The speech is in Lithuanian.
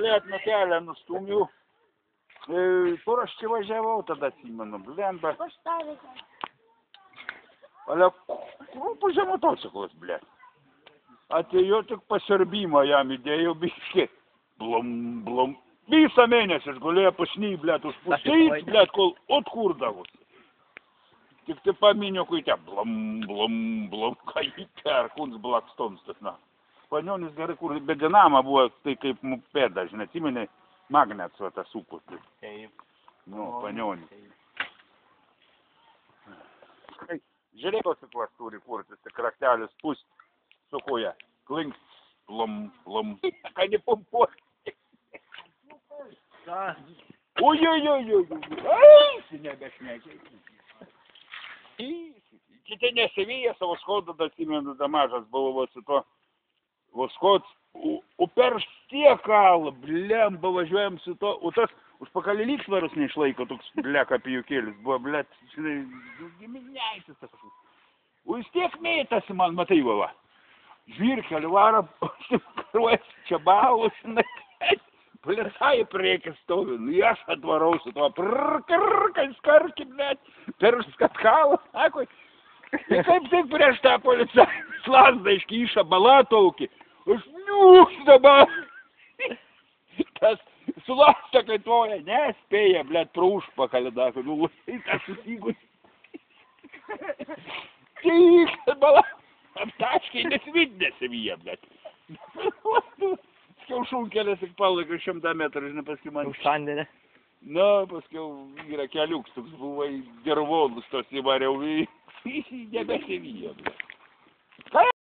blėt, nuo kelio nustumiu. Kur aš čia važiavau, tada atsimenu, blemba. Ale, kur pužė motociklas, blėt. Atėjo tik pasirbimą jam įdėjau biški. Blum, blum. Visą mėnesį aš gulėjau pasny, blėt, užpustyti, blėt, kol atkurdavus. Tik tai paminio kuitę. Blum, blum, blum, ką jį perkuns blakstoms tas, na. Panionis gerai, kur be dinamą buvo, tai kaip mopeda, žinai, atsimeni, magnets va tas supus. Taip. Nu, panionis. Žiūrėk, motociklas turi kurtis, tik raktelis pust, su koja. Klinks, blum, blum. Ką nepumpuot. Oi, nebešnekė. Kiti nesivyja savo skodą, atsimenu, da mažas buvo su to. Voskots, o per stiekal, blemba, važiuojam su to, o tas užpakalį lygsvarus neišlaiko, toks blek apijukėlis, buvo, blėt, žinai, gimineisis tas. O vis tiek mėtasi man, matai, va. Žvirkelį varo, užsimkaruojas čia balus, žinai, plėsai priekį stovi, nu aš atvarau su to, skarki, blėt, per skatkalą, sako, ir kaip tik prieš tą policą slazdą iškyša balatauki. Aš dabar. Tas sulasta kaitoja, nespėja, blėt, pro užpakalį daką, nu, tas susigus. Tik, bala, aptaškiai nesvidnėsi vyje, blėt. Paskiau šunkelės tik palaiko 100 metrų, žinai, paskui man. Užsandėlė. Na, paskiau yra keliuks, toks buvai gervolus tos įvariau, nebesivyje, blėt.